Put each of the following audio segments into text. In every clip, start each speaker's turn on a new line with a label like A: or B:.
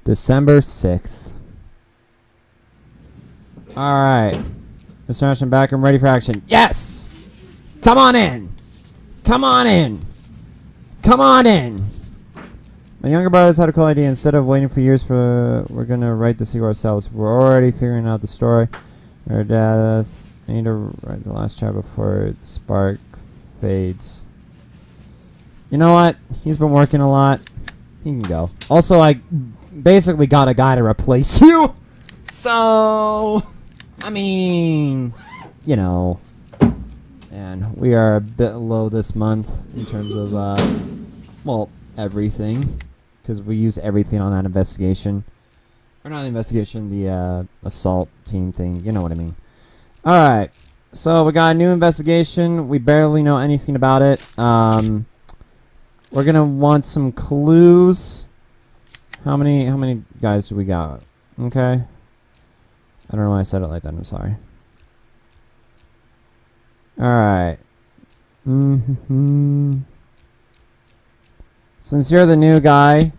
A: December 6th. Alright. Mr. Nash, I'm back. I'm ready for action. Yes! Come on in! Come on in! Come on in! My younger brothers had a cool idea. Instead of waiting for years we're gonna write the sequel ourselves. We're already figuring out the story. Our death. I need to write the last chapter before the spark fades. You know what? He's been working a lot. He can go. Also, I basically got a guy to replace you. So, I mean, you know. And we are a bit low this month in terms of, well, everything. Because we use everything on that investigation. Or not the investigation, the assault team thing. You know what I mean. Alright. So we got a new investigation. We barely know anything about it. We're going to want some clues. How many guys do we got? Okay. I don't know why I said it like that. I'm sorry. Alright. Since you're the new guy,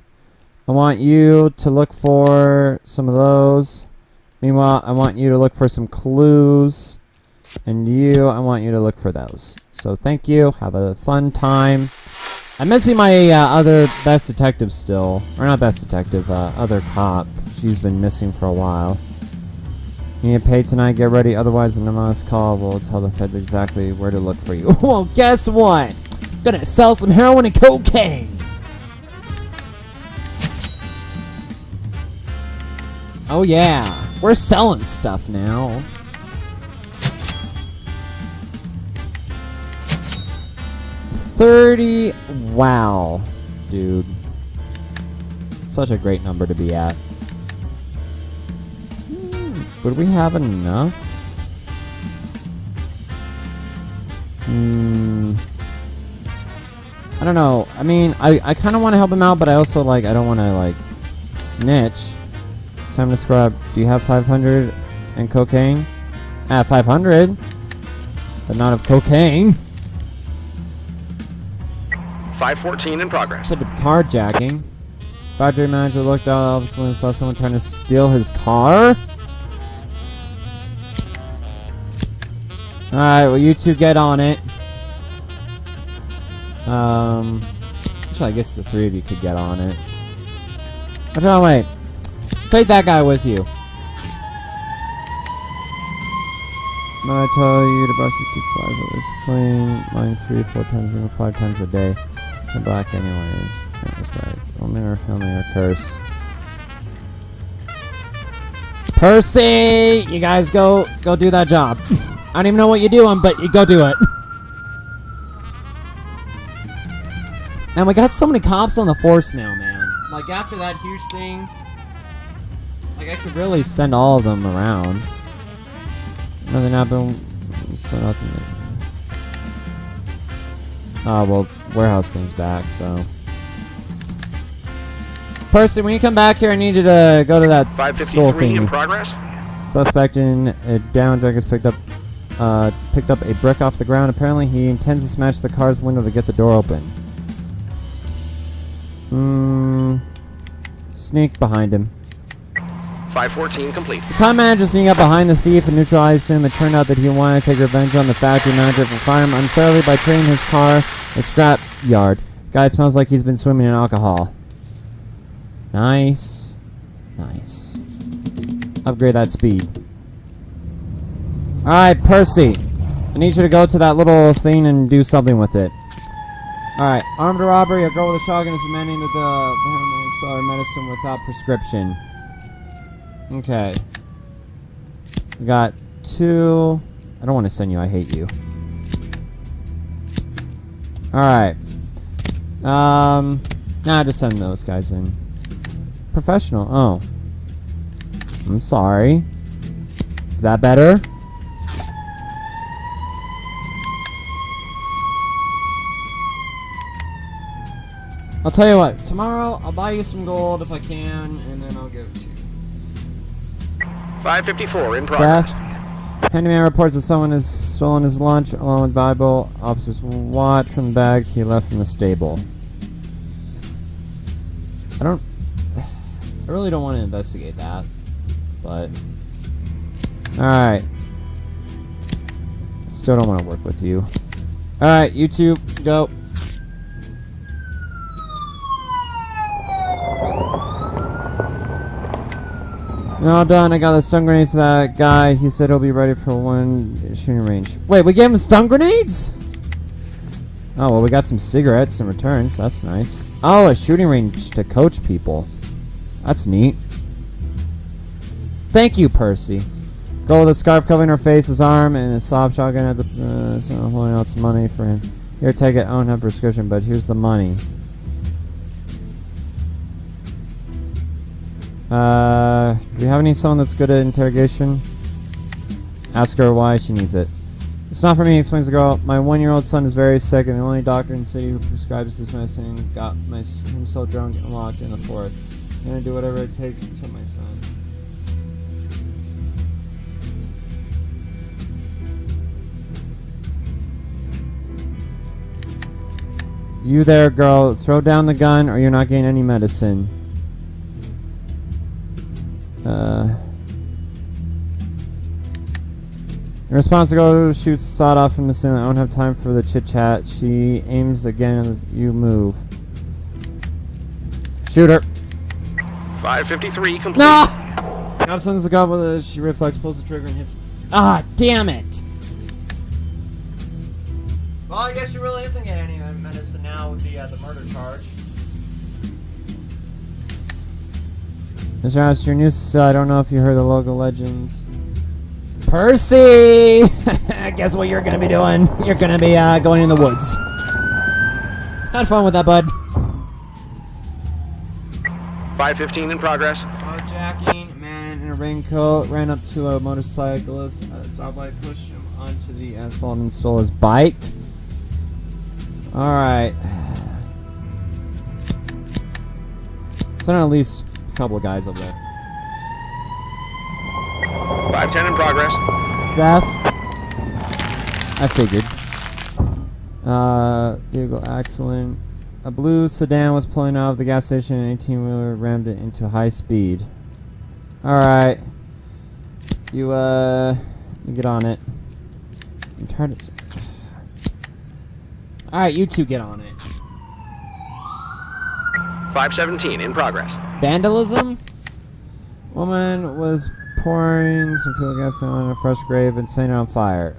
A: I want you to look for some of those. Meanwhile, I want you to look for some clues. And I want you to look for those. So thank you. Have a fun time. I'm missing my other best detective still. Or not best detective, other cop. She's been missing for a while. You need to pay tonight, get ready, otherwise the anonymous call will tell the feds exactly where to look for you. Well, guess what? Gonna sell some heroin and cocaine! Oh yeah, we're selling stuff now. $30. Wow, dude. Such a great number to be at. Would we have enough? I don't know. I mean, I kind of want to help him out, but I also, like, I don't want to, like, snitch. It's time to scrub. Do you have 500 and cocaine? I have 500, but not of cocaine.
B: 514 in progress.
A: To the carjacking. Factory manager looked out of his window and saw someone trying to steal his car. Alright, well, you two get on it. Actually, I guess the three of you could get on it. Oh, wait. Take that guy with you. I tell you to brush your teeth twice. It was clean. Mine 3-4 times, even 5 times a day. They're black anyways. That was right. Woman or family or curse. Percy! You guys go do that job. I don't even know what you're doing, but you go do it. And we got so many cops on the force now, man. Like, after that huge thing, like, I could really send all of them around. Nothing happened. So nothing. Oh, well, warehouse thing's back, so. Person, when you come back here, I need you to go to that school thing.
B: In progress.
A: Suspect in a down drug has picked up a brick off the ground. Apparently, he intends to smash the car's window to get the door open. Sneak behind him.
B: 514 complete.
A: The con manager sneaked up behind the thief and neutralized him. It turned out that he wanted to take revenge on the factory manager for firing him unfairly by trading his car a scrap yard. Guy smells like he's been swimming in alcohol. Nice. Nice. Upgrade that speed. Alright, Percy. I need you to go to that little thing and do something with it. Alright, armed robbery. A girl with a shotgun is demanding that the seller medicine without prescription. Okay. We got 2. I don't want to send you. I hate you. Alright. Nah, just send those guys in. Professional. Oh. I'm sorry. Is that better? I'll tell you what. Tomorrow, I'll buy you some gold if I can, and then I'll give it to you.
B: 554 in progress.
A: Theft. Handyman reports that someone has stolen his lunch along with Bible. Officers SWAT from the bag he left in the stable. I don't... I really don't want to investigate that, but alright. Still don't want to work with you. Alright, you two, go. All done. I got the stun grenades to that guy. He said he'll be ready for one shooting range. Wait, we gave him stun grenades? Oh, well, we got some cigarettes in return, so that's nice. Oh, a shooting range to coach people. That's neat. Thank you, Percy. Girl with a scarf covering her face, his arm, and a soft shotgun at the... so holding out some money for him. Here, take it. I don't have a prescription, but here's the money. Do we have someone that's good at interrogation? Ask her why she needs it. It's not for me, explains the girl. My 1-year-old son is very sick, and the only doctor in the city who prescribes this medicine got him so drunk and locked in the forest. I'm gonna do whatever it takes to kill my son. You there, girl. Throw down the gun, or you're not getting any medicine. In response, the girl shoots the sawed off from the ceiling. I don't have time for the chit chat. She aims again and you move. Shoot her.
B: 553 complete.
A: No! Now sends the gun with a she reflex, pulls the trigger and hits. Ah, damn it! Well, I guess she really isn't getting any medicine now with the murder charge. Mr. House, you're new, so I don't know if you heard the local legends. Percy! Guess what you're gonna be doing? You're gonna be going in the woods. Have fun with that, bud.
B: 515 in progress.
A: Carjacking, a man in a raincoat ran up to a motorcyclist at a stoplight, pushed him onto the asphalt and stole his bike. Alright. Send at least a couple of guys over there.
B: 510 in progress.
A: Theft. I figured. Vehicle accident. A blue sedan was pulling out of the gas station and an 18-wheeler rammed it into high speed. Alright. You get on it. I'm tired of... Alright, you two get on it.
B: 517 in progress.
A: Vandalism? Woman was pouring some fuel gas on a fresh grave and setting it on fire.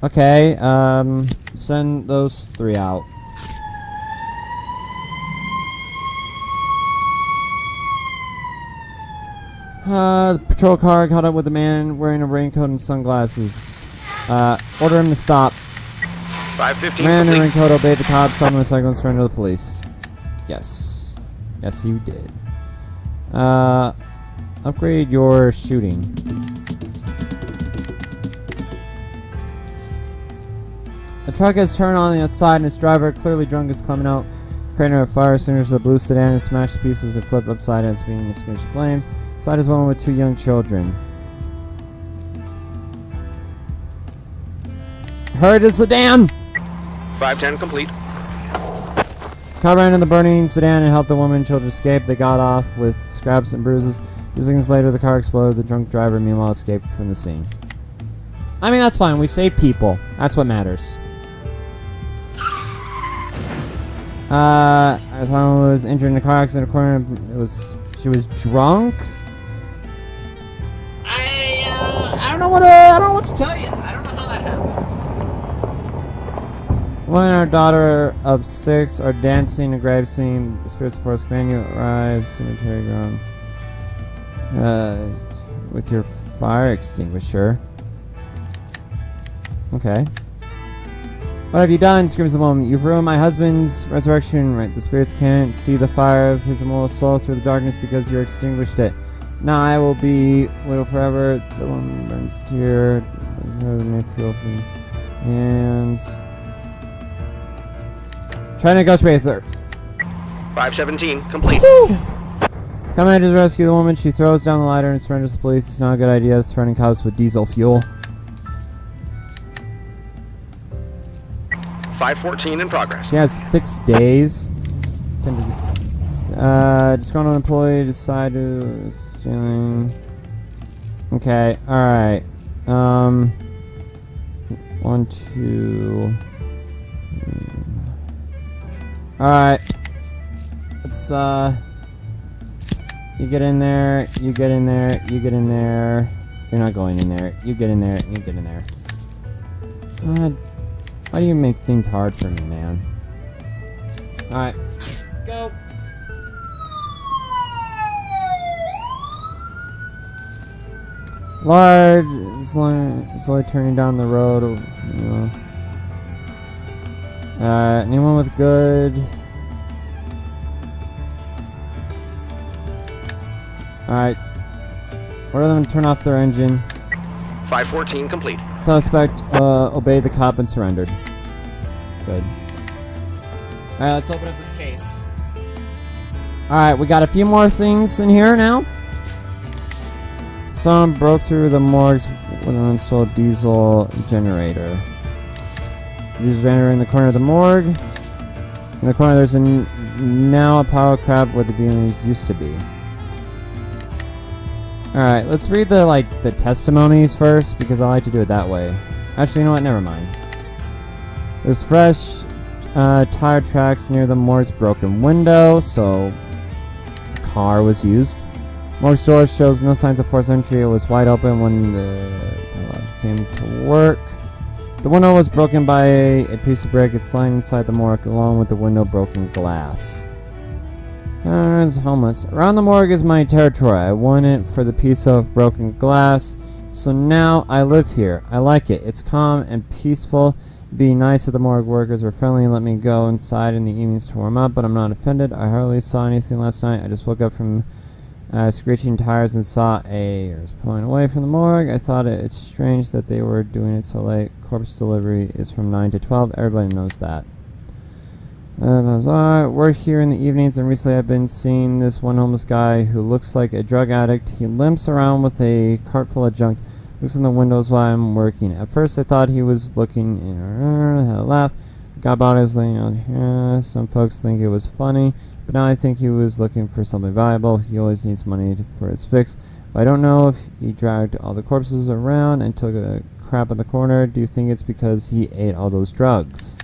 A: Okay, send those three out. The patrol car caught up with a man wearing a raincoat and sunglasses. Order him to stop.
B: 515
A: Man in a
B: complete.
A: raincoat obeyed the cops, stopped the motorcycle and surrendered to the police. Yes. Yes, you did. Upgrade your shooting. The truck has turned on the outside and its driver, clearly drunk, is climbing out. Creating a fire extinguisher, the blue sedan is smashed to pieces and flipped upside down, spinning in squishy flames. Inside is a woman with 2 young children. Hurry to the sedan!
B: 510 complete.
A: Car ran in the burning sedan and helped the woman and children escape. They got off with scraps and bruises. 2 seconds later, the car exploded. The drunk driver, meanwhile, escaped from the scene. I mean, that's fine. We save people. That's what matters. Someone was injured in a car accident. According to she was drunk. I don't know what to tell you. I don't know how that happened. One and our daughter of 6 are dancing a grave scene. The spirits of force command you rise, cemetery ground. With your fire extinguisher. Okay. What have you done? Screams the woman. You've ruined my husband's resurrection. Right, the spirits can't see the fire of his immortal soul through the darkness because you extinguished it. Now I will be widowed forever. The woman burns to tear. And try to negotiate with her.
B: 517 complete.
A: Coming to rescue the woman, she throws down the lighter and surrenders to the police. It's not a good idea threatening cops with diesel fuel.
B: 514 in progress.
A: She has 6 days. Disgruntled employee decide to stealing. Okay, alright. 1, 2. Alright. Let's, you get in there, you get in there, you get in there. You're not going in there. You get in there, you get in there. God, why do you make things hard for me, man? Alright. Go! Large, slowly turning down the road. You know. Anyone with good? Alright. Order them to turn off their engine.
B: 514 complete.
A: Suspect obeyed the cop and surrendered. Good. Alright, let's open up this case. Alright, we got a few more things in here now. Someone broke through the morgues with an unsold diesel generator. Diesel generator in the corner of the morgue. In the corner there's now a pile of crap where the dealings used to be. Alright, let's read the testimonies first, because I like to do it that way. Actually, you know what? Never mind. There's fresh tire tracks near the morgue's broken window, so the car was used. Morgue's door shows no signs of forced entry. It was wide open when the came to work. The window was broken by a piece of brick. It's lying inside the morgue along with the window broken glass. It's homeless. Around the morgue is my territory. I won it for the piece of broken glass. So now I live here. I like it. It's calm and peaceful. Be nice if the morgue workers were friendly and let me go inside in the evenings to warm up, but I'm not offended. I hardly saw anything last night. I just woke up from screeching tires and saw a pulling away from the morgue. I thought it's strange that they were doing it so late. Corpse delivery is from 9 to 12. Everybody knows that. We're here in the evenings, and recently I've been seeing this one homeless guy who looks like a drug addict. He limps around with a cart full of junk. Looks in the windows while I'm working. At first I thought he was looking in. Had a laugh. Got about his laying out here. Some folks think it was funny, but now I think he was looking for something valuable. He always needs money for his fix. But I don't know if he dragged all the corpses around and took a crap in the corner. Do you think it's because he ate all those drugs?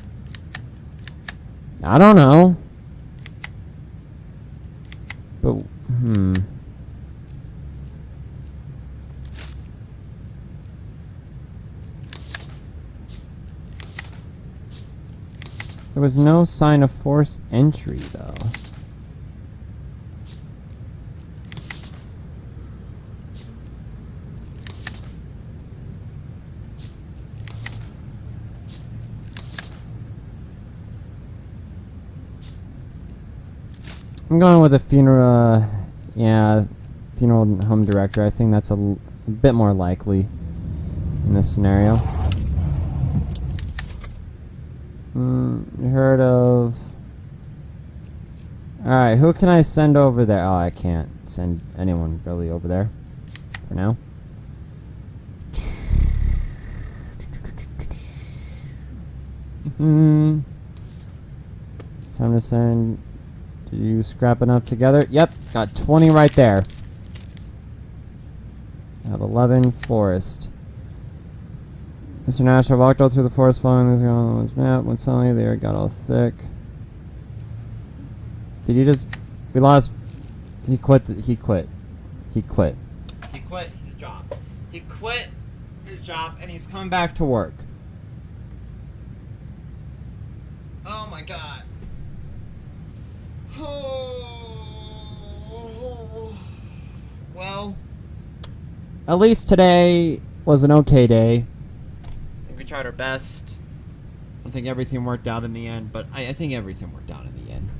A: I don't know. But, There was no sign of forced entry, though. I'm going with a funeral, funeral home director. I think that's a bit more likely in this scenario. You heard of... Alright, who can I send over there? Oh, I can't send anyone really over there for now. It's time to send... Did you scrap enough together? Yep, got 20 right there. I have 11 forest. Mr. Nash, I walked all through the forest following this map when suddenly they got all thick. Did you just... We lost... He quit. He quit. He quit. He quit his job. He quit his job and he's coming back to work. Oh my god. Well, at least today was an okay day. I think we tried our best. I don't think everything worked out in the end, but I think everything worked out in the end.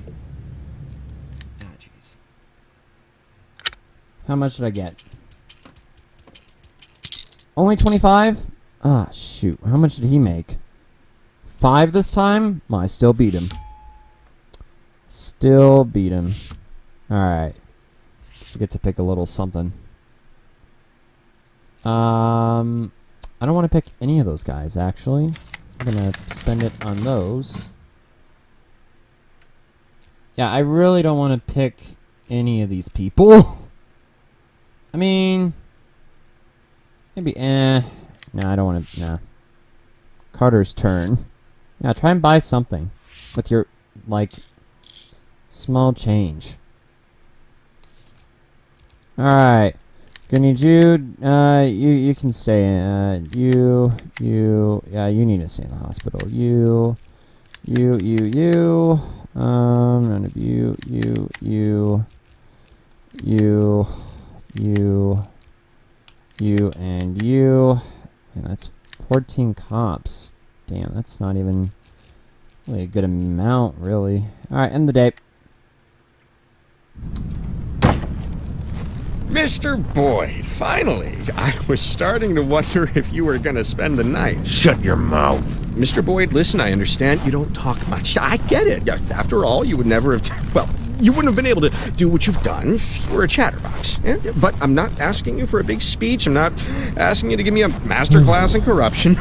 A: Ah, jeez. How much did I get? Only 25? Ah, shoot. How much did he make? 5 this time? Well, I still beat him. Still beat him. Alright. We get to pick a little something. I don't want to pick any of those guys, actually. I'm going to spend it on those. Yeah, I really don't want to pick any of these people. I mean, maybe, No, I don't want to, nah. Carter's turn. Yeah, try and buy something with your, like, small change. Alright. Gonna need you, you can stay in, yeah, you need to stay in the hospital. None of you, and you. And that's 14 cops. Damn, that's not even really a good amount, really. Alright, end the day.
C: Mr. Boyd, finally. I was starting to wonder if you were gonna spend the night.
D: Shut your mouth.
C: Mr. Boyd, listen, I understand you don't talk much. I get it. After all, you would never have... Well, you wouldn't have been able to do what you've done if you were a chatterbox. Yeah? But I'm not asking you for a big speech. I'm not asking you to give me a master class in corruption.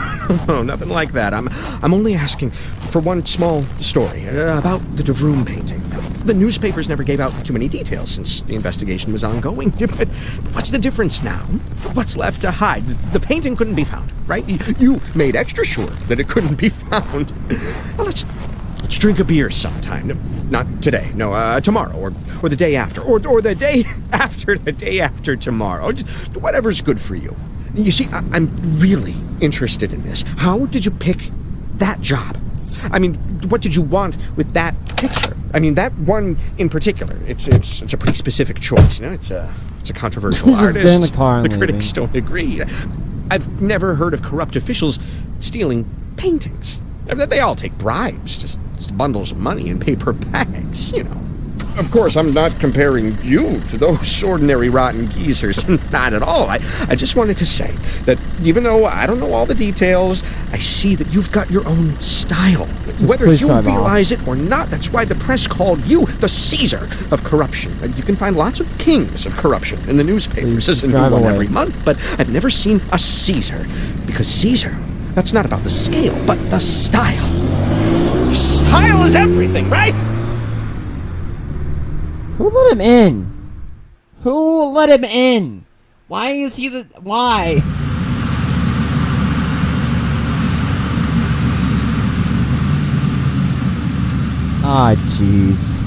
C: No, nothing like that. I'm only asking for one small story about the DeVroom painting. The newspapers never gave out too many details since the investigation was ongoing. But what's the difference now? What's left to hide? The painting couldn't be found, right? You made extra sure that it couldn't be found. Well, let's drink a beer sometime. No, not today. No, tomorrow or the day after. Or the day after the day after tomorrow. Just whatever's good for you. You see, I'm really interested in this. How did you pick that job? I mean, what did you want with that picture? I mean, that one in particular. It's a pretty specific choice. You know, it's a controversial
A: Just
C: artist.
A: get in the car and
C: the critics don't agree. I've never heard of corrupt officials stealing paintings. They all take bribes, just bundles of money in paper bags, you know. Of course, I'm not comparing you to those ordinary rotten geezers. Not at all. I just wanted to say that even though I don't know all the details, I see that you've got your own style. Whether you realize it or not, that's why the press called you the Caesar of corruption. You can find lots of kings of corruption in the newspapers. There's a new one every month, but I've never seen a Caesar. Because Caesar, that's not about the scale, but the style. Style is everything, right?
A: Who let him in? Who let him in? Why is he the... Why? Ah, jeez.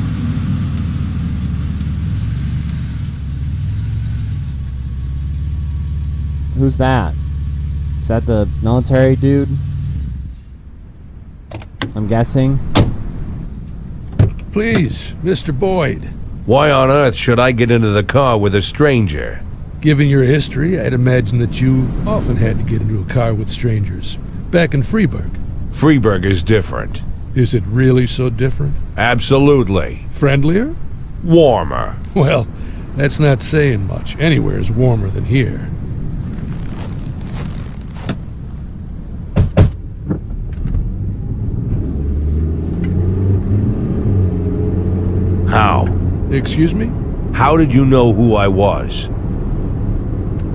A: Who's that? Is that the military dude? I'm guessing.
E: Please, Mr. Boyd.
D: Why on earth should I get into the car with a stranger?
E: Given your history, I'd imagine that you often had to get into a car with strangers. Back in Freeburg.
D: Freeburg is different.
E: Is it really so different?
D: Absolutely.
E: Friendlier?
D: Warmer.
E: Well, that's not saying much. Anywhere is warmer than here.
D: How?
E: Excuse me?
D: How did you know who I was?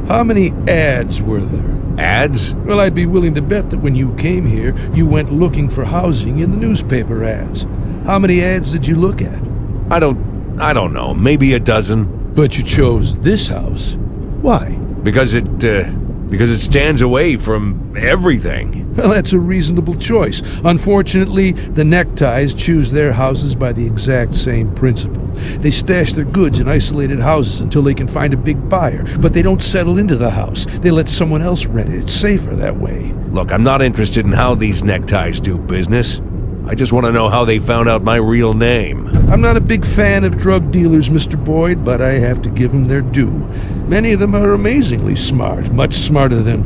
E: How many ads were there?
D: Ads?
E: Well, I'd be willing to bet that when you came here, you went looking for housing in the newspaper ads. How many ads did you look at?
D: I don't know. Maybe a dozen.
E: But you chose this house. Why?
D: Because it stands away from everything.
E: Well, that's a reasonable choice. Unfortunately, the neckties choose their houses by the exact same principle. They stash their goods in isolated houses until they can find a big buyer, but they don't settle into the house. They let someone else rent it. It's safer that way.
D: Look, I'm not interested in how these neckties do business. I just want to know how they found out my real name.
E: I'm not a big fan of drug dealers, Mr. Boyd, but I have to give them their due. Many of them are amazingly smart, much smarter than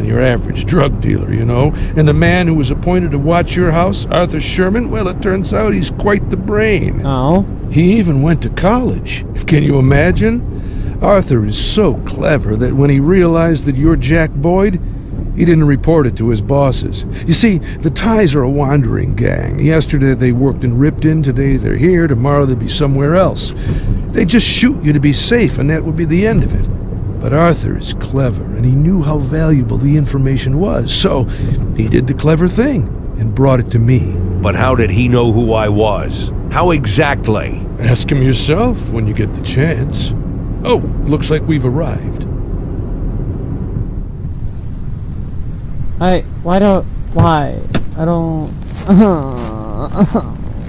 E: your average drug dealer, you know. And the man who was appointed to watch your house, Arthur Sherman, well, it turns out he's quite the brain.
A: Oh?
E: He even went to college. Can you imagine? Arthur is so clever that when he realized that you're Jack Boyd, he didn't report it to his bosses. You see, the Ties are a wandering gang. Yesterday they worked in Ripton, today they're here, tomorrow they'll be somewhere else. They just shoot you to be safe, and that would be the end of it. But Arthur is clever, and he knew how valuable the information was, so he did the clever thing and brought it to me.
D: But how did he know who I was? How exactly?
E: Ask him yourself when you get the chance. Oh, looks like we've arrived.
A: Why? I don't,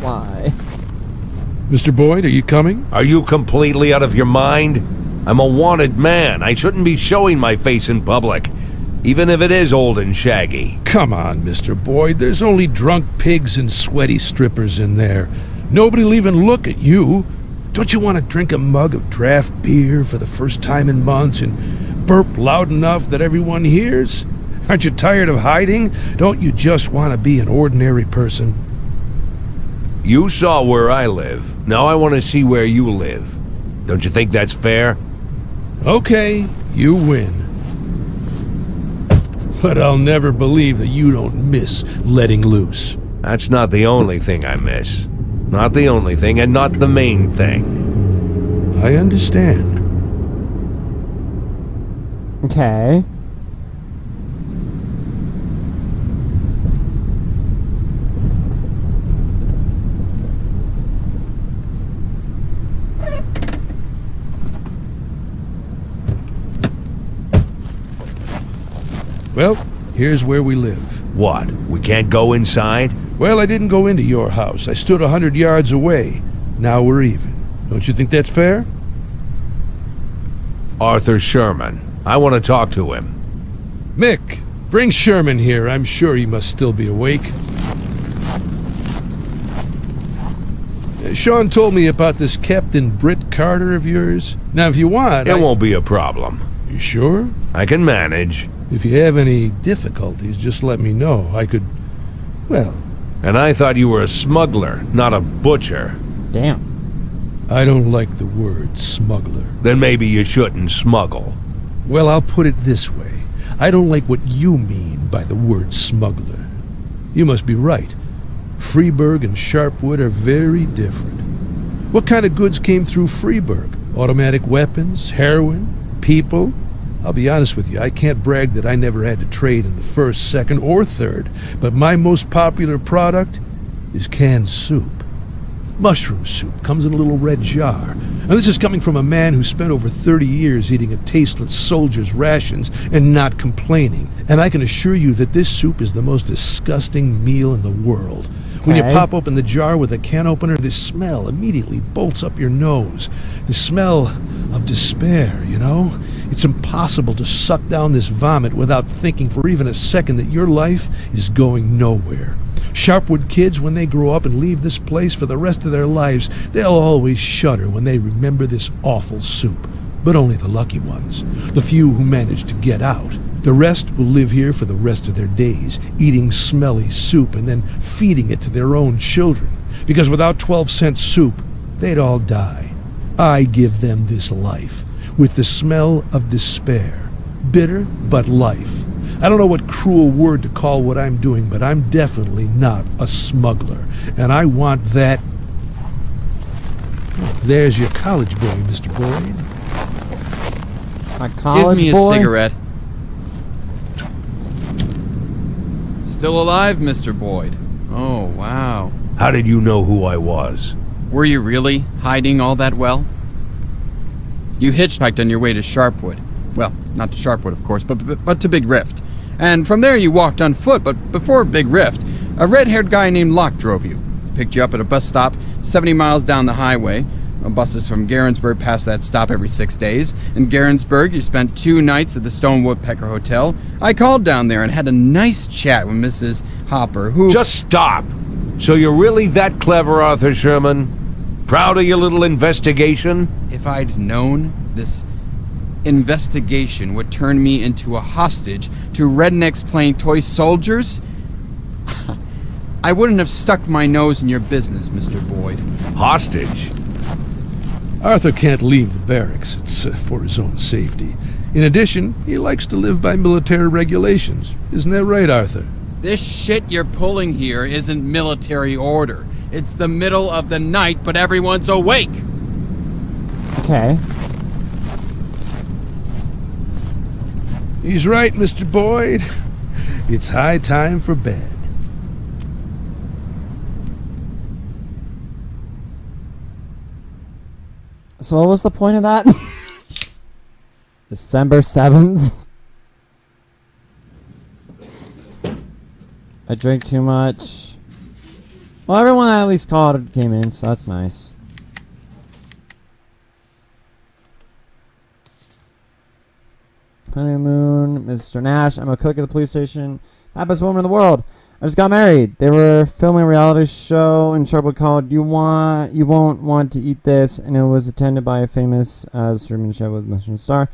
A: why?
E: Mr. Boyd, are you coming?
D: Are you completely out of your mind? I'm a wanted man. I shouldn't be showing my face in public, even if it is old and shaggy.
E: Come on, Mr. Boyd. There's only drunk pigs and sweaty strippers in there. Nobody'll even look at you. Don't you want to drink a mug of draft beer for the first time in months and burp loud enough that everyone hears? Aren't you tired of hiding? Don't you just want to be an ordinary person?
D: You saw where I live. Now I want to see where you live. Don't you think that's fair?
E: Okay, you win. But I'll never believe that you don't miss letting loose.
D: That's not the only thing I miss. Not the only thing, and not the main thing.
E: I understand.
A: Okay.
E: Well, here's where we live.
D: What? We can't go inside?
E: Well, I didn't go into your house. I stood 100 yards away. Now we're even. Don't you think that's fair?
D: Arthur Sherman. I want to talk to him.
E: Mick, bring Sherman here. I'm sure he must still be awake. Sean told me about this Captain Britt Carter of yours. Now, if you want,
D: It won't be a problem.
E: You sure?
D: I can manage.
E: If you have any difficulties, just let me know. I could... well...
D: And I thought you were a smuggler, not a butcher.
A: Damn.
E: I don't like the word smuggler.
D: Then maybe you shouldn't smuggle.
E: Well, I'll put it this way. I don't like what you mean by the word smuggler. You must be right. Freeburg and Sharpwood are very different. What kind of goods came through Freeburg? Automatic weapons? Heroin? People? I'll be honest with you, I can't brag that I never had to trade in the first, second, or third, but my most popular product is canned soup. Mushroom soup comes in a little red jar. Now this is coming from a man who spent over 30 years eating a tasteless soldier's rations and not complaining. And I can assure you that this soup is the most disgusting meal in the world. When you
A: Okay.
E: pop open the jar with a can opener, this smell immediately bolts up your nose. The smell of despair, you know? It's impossible to suck down this vomit without thinking for even a second that your life is going nowhere. Sharpwood kids, when they grow up and leave this place for the rest of their lives, they'll always shudder when they remember this awful soup. But only the lucky ones, the few who manage to get out. The rest will live here for the rest of their days, eating smelly soup and then feeding it to their own children. Because without 12-cent soup, they'd all die. I give them this life, with the smell of despair. Bitter, but life. I don't know what cruel word to call what I'm doing, but I'm definitely not a smuggler. And I want that... There's your college boy, Mr. Boyd.
A: My college
F: Give me
A: boy?
F: a cigarette. Still alive, Mr. Boyd. Oh, wow.
D: How did you know who I was?
F: Were you really hiding all that well? You hitchhiked on your way to Sharpwood. Well, not to Sharpwood, of course, but to Big Rift. And from there you walked on foot, but before Big Rift, a red-haired guy named Locke drove you. Picked you up at a bus stop 70 miles down the highway. Buses from Garensburg pass that stop every 6 days. In Garensburg, you spent 2 nights at the Stone Woodpecker Hotel. I called down there and had a nice chat with Mrs. Hopper, who...
D: Just stop! So you're really that clever, Arthur Sherman? Proud of your little investigation?
F: If I'd known this investigation would turn me into a hostage to rednecks playing toy soldiers, I wouldn't have stuck my nose in your business, Mr. Boyd.
D: Hostage?
E: Arthur can't leave the barracks. It's for his own safety. In addition, he likes to live by military regulations. Isn't that right, Arthur?
F: This shit you're pulling here isn't military order. It's the middle of the night, but everyone's awake.
A: Okay.
E: He's right, Mr. Boyd. It's high time for bed.
A: So what was the point of that? December 7th. I drank too much. Well, everyone I at least called came in, so that's nice. Honeymoon, Mr. Nash. I'm a cook at the police station. Happiest woman in the world. I just got married. They were filming a reality show in Sharpwood called You Won't Want to Eat This, and it was attended by a famous streaming chef with Michelin star.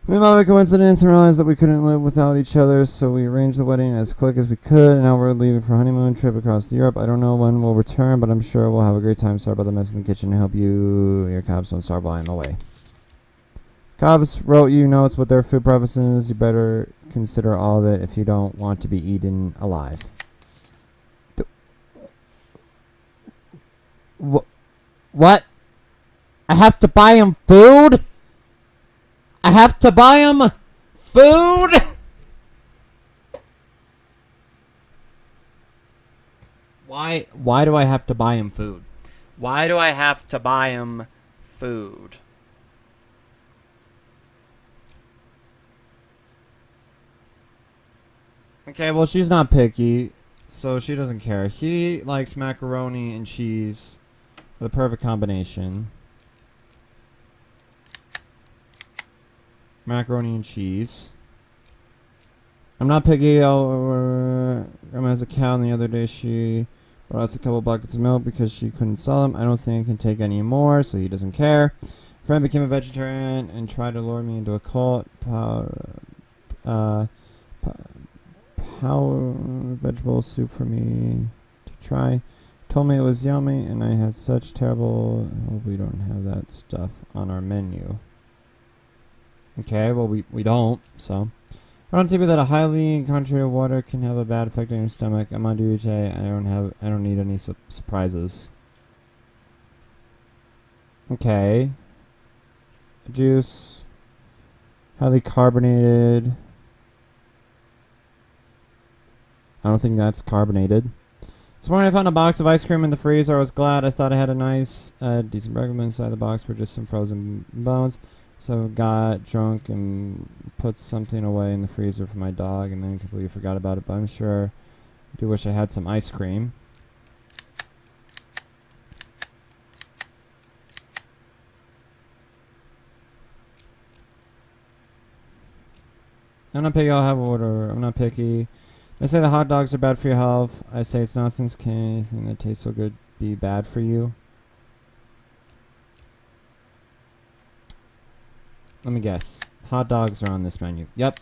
A: We met by coincidence and realized that we couldn't live without each other, so we arranged the wedding as quick as we could, and now we're leaving for a honeymoon trip across Europe. I don't know when we'll return, but I'm sure we'll have a great time. Sorry about the mess in the kitchen. I hope your cops don't starve while I'm away. Cops wrote you notes with their food preferences. You better consider all of it if you don't want to be eaten alive. What? I have to buy him food? I have to buy him food? Why do I have to buy him food? Why do I have to buy him food? Okay, well, she's not picky, so she doesn't care. He likes macaroni and cheese, the perfect combination. Macaroni and cheese. I'm not picky. Grandma has a cow, and the other day she brought us a couple buckets of milk because she couldn't sell them. I don't think I can take any more, so he doesn't care. Friend became a vegetarian and tried to lure me into a cult. Power vegetable soup for me to try. Told me it was yummy, and I had such terrible. Hope we don't have that stuff on our menu. Okay, well we don't. So, I don't tell you that a highly concentrated water can have a bad effect on your stomach. I'm on duty today. I don't need any surprises. Okay. Juice. Highly carbonated. I don't think that's carbonated. This morning I found a box of ice cream in the freezer. I was glad. I thought I had a nice, decent breakfast. Inside the box were just some frozen bones. So I got drunk and put something away in the freezer for my dog and then completely forgot about it. But I'm sure I do wish I had some ice cream. I'm not picky. I'll have order. I'm not picky. They say the hot dogs are bad for your health. I say it's nonsense. Can anything that tastes so good be bad for you? Let me guess. Hot dogs are on this menu. Yep.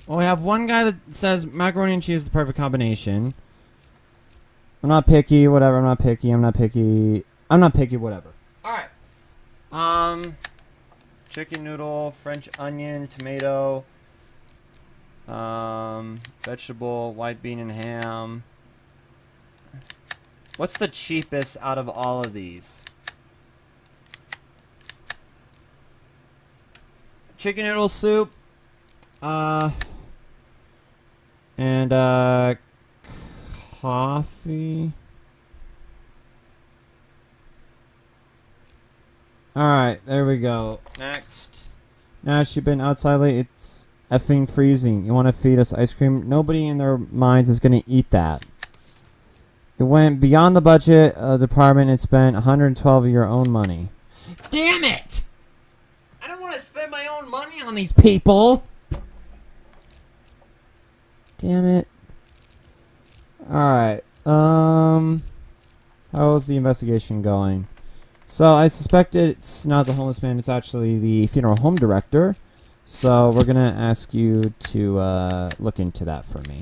A: Well, we have one guy that says macaroni and cheese is the perfect combination. I'm not picky. Whatever. I'm not picky. I'm not picky. I'm not picky. Whatever. All right. Chicken noodle, French onion, tomato, vegetable, white bean and ham. What's the cheapest out of all of these? Chicken noodle soup, and coffee. Alright, there we go. Next. Nash, you've been outside late. It's effing freezing. You want to feed us ice cream? Nobody in their minds is going to eat that. It went beyond the budget department and spent 112 of your own money. Damn it! I don't want to spend my own money on these people. Damn it. Alright. How's the investigation going? So I suspect it's not the homeless man, it's actually the funeral home director. So we're gonna ask you to look into that for me.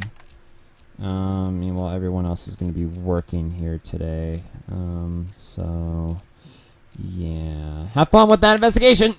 A: Meanwhile, everyone else is gonna be working here today. So yeah, have fun with that investigation.